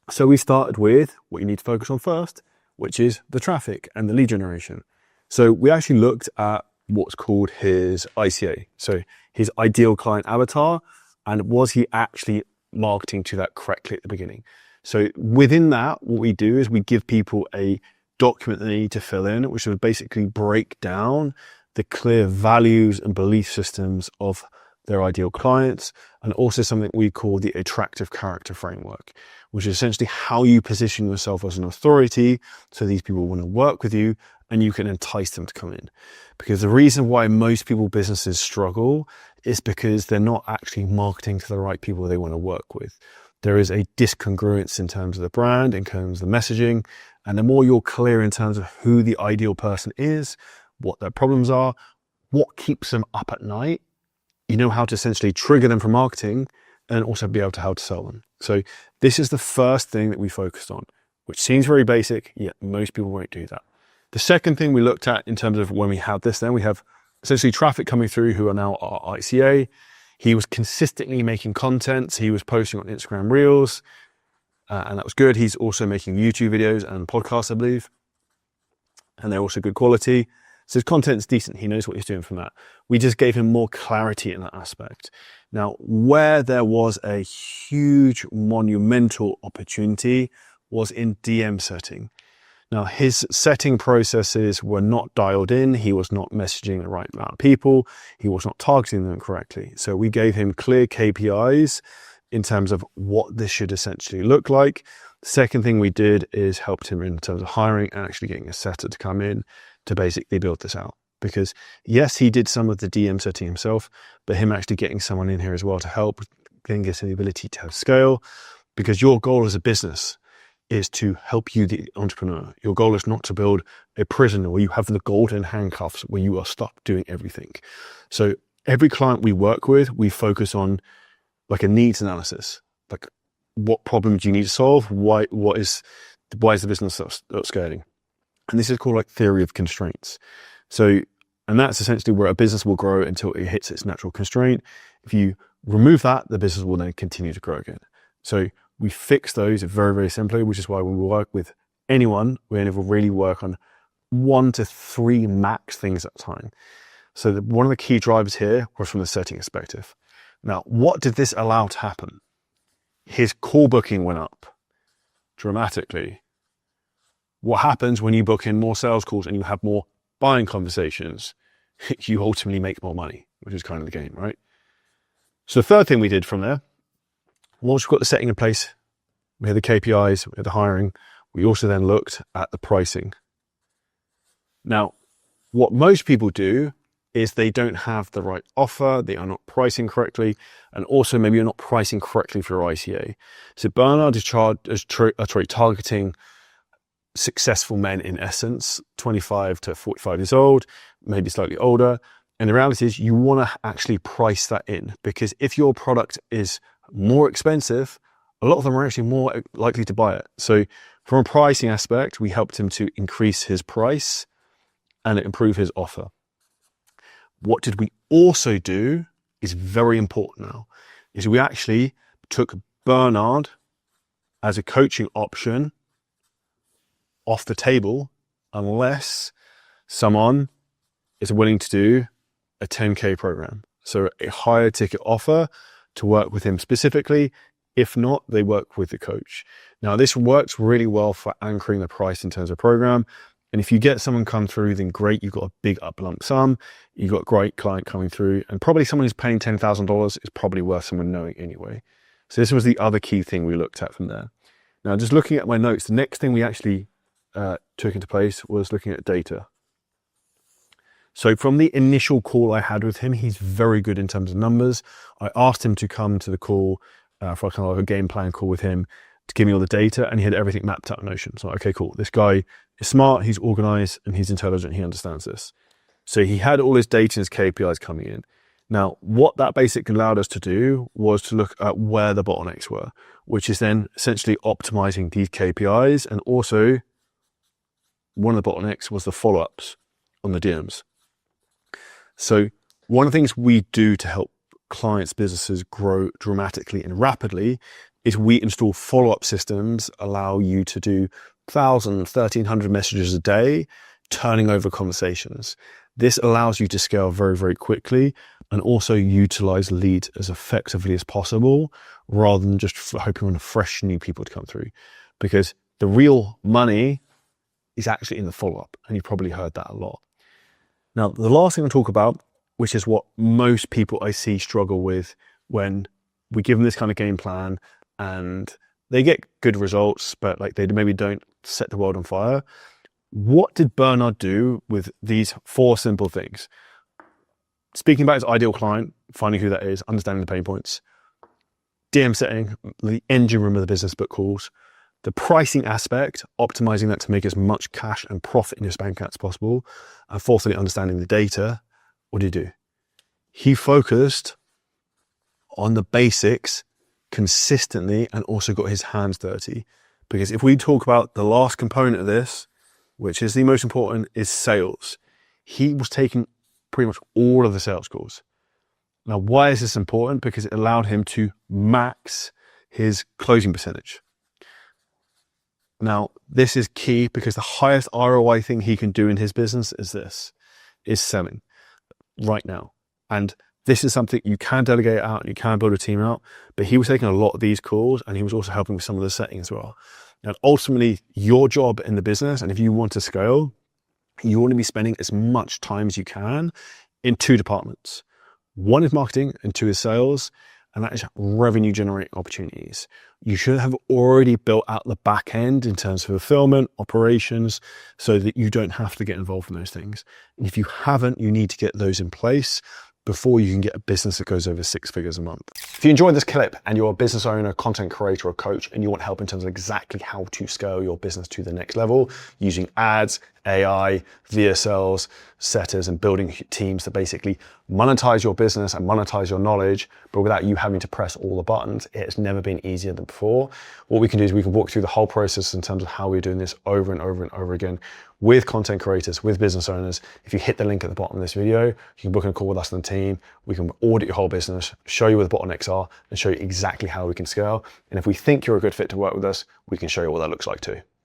So we started with what you need to focus on first, which is the traffic and the lead generation. So we actually looked at what's called his ICA, so his ideal client avatar, and was he actually marketing to that correctly at the beginning? So within that, what we do is we give people a document they need to fill in, which will basically break down the clear values and belief systems of their ideal clients, and also something we call the attractive character framework, which is essentially how you position yourself as an authority so these people want to work with you and you can entice them to come in. Because the reason why most businesses struggle is because they're not actually marketing to the right people they want to work with. There is a discongruence in terms of the brand, in terms of the messaging, and the more you're clear in terms of who the ideal person is, what their problems are, what keeps them up at night, you know how to essentially trigger them for marketing and also be able to how to sell them. So this is the first thing that we focused on, which seems very basic, yet most people won't do that. The second thing we looked at in terms of when we had this, then we have essentially traffic coming through who are now our ICA. He was consistently making content. He was posting on Instagram Reels, and that was good. He's also making YouTube videos and podcasts, I believe, and they're also good quality. So his content's decent. He knows what he's doing from that. We just gave him more clarity in that aspect. Now, where there was a huge monumental opportunity was in DM setting. Now, his setting processes were not dialed in. He was not messaging the right amount of people. He was not targeting them correctly. So we gave him clear KPIs in terms of what this should essentially look like. The second thing we did is helped him in terms of hiring and actually getting a setter to come in to basically build this out. Because yes, he did some of the DM setting himself, but him actually getting someone in here as well to help, getting us the ability to have scale. Because your goal as a business is to help you, the entrepreneur. Your goal is not to build a prison where you have the golden handcuffs where you are stuck doing everything. So every client we work with, we focus on like a needs analysis. Like, what problem do you need to solve? Why is the business not scaling? And this is called like theory of constraints. So, and that's essentially where a business will grow until it hits its natural constraint. If you remove that, the business will then continue to grow again. So we fix those very, very simply, which is why when we work with anyone, we only really work on 1 to 3 max things at a time. So one of the key drivers here was from the setting perspective. Now, what did this allow to happen? His call booking went up dramatically. What happens when you book in more sales calls and you have more buying conversations? You ultimately make more money, which is kind of the game, right? So the third thing we did from there, once we've got the setting in place, we had the KPIs, we had the hiring, we also then looked at the pricing. Now, what most people do is they don't have the right offer, they are not pricing correctly, and also maybe you're not pricing correctly for your ICA. So Bernard is targeting successful men in essence, 25 to 45 years old, maybe slightly older. And the reality is you want to actually price that in, because if your product is more expensive, a lot of them are actually more likely to buy it. So from a pricing aspect, we helped him to increase his price and improve his offer. What did we also do is very important now, is we actually took Bernard as a coaching option off the table unless someone is willing to do a 10K program. So a higher ticket offer to work with him specifically. If not, they work with the coach. Now, this works really well for anchoring the price in terms of program. And if you get someone come through, then great, you've got a big up lump sum, you've got a great client coming through, and probably someone who's paying $10,000 is probably worth someone knowing anyway. So this was the other key thing we looked at from there. Now, just looking at my notes, the next thing we actually took into place was looking at data. So from the initial call I had with him, he's very good in terms of numbers. I asked him to come to the call for kind of like a game plan call with him to give me all the data, and he had everything mapped out in Notion. So, okay, cool. This guy is smart, he's organized, and he's intelligent. He understands this. So he had all his data and his KPIs coming in. Now, what that basically allowed us to do was to look at where the bottlenecks were, which is then essentially optimizing these KPIs. And also one of the bottlenecks was the follow-ups on the DMs. So one of the things we do to help clients' businesses grow dramatically and rapidly is we install follow-up systems, allow you to do 1,000, 1,300 messages a day, turning over conversations. This allows you to scale very, very quickly and also utilize leads as effectively as possible rather than just hoping on fresh new people to come through. Because the real money is actually in the follow-up, and you've probably heard that a lot. Now, the last thing I'll talk about, which is what most people I see struggle with when we give them this kind of game plan and they get good results, but like they maybe don't set the world on fire. What did Bernard do with these 4 simple things? Speaking about his ideal client, finding who that is, understanding the pain points, DM setting, the engine room of the business book calls, the pricing aspect, optimizing that to make as much cash and profit in his bank account as possible, and fourthly, understanding the data. What did he do? He focused on the basics consistently and also got his hands dirty. Because if we talk about the last component of this, which is the most important, is sales. He was taking pretty much all of the sales calls. Now, why is this important? Because it allowed him to max his closing percentage. Now, this is key because the highest ROI thing he can do in his business is selling right now. And this is something you can delegate out and you can build a team out, but he was taking a lot of these calls and he was also helping with some of the setting as well. Now, ultimately, your job in the business, and if you want to scale, you want to be spending as much time as you can in 2 departments. 1 is marketing and 2 is sales, and that is revenue generating opportunities. You should have already built out the back end in terms of fulfillment, operations, so that you don't have to get involved in those things. And if you haven't, you need to get those in place before you can get a business that goes over 6 figures a month. If you enjoyed this clip and you're a business owner, content creator, or coach, and you want help in terms of exactly how to scale your business to the next level using ads, AI, VSLs, setters, and building teams that basically monetize your business and monetize your knowledge, but without you having to press all the buttons, it's never been easier than before. What we can do is we can walk through the whole process in terms of how we're doing this over and over and over again with content creators, with business owners. If you hit the link at the bottom of this video, you can book a call with us and the team. We can audit your whole business, show you where the bottlenecks are, and show you exactly how we can scale. And if we think you're a good fit to work with us, we can show you what that looks like too.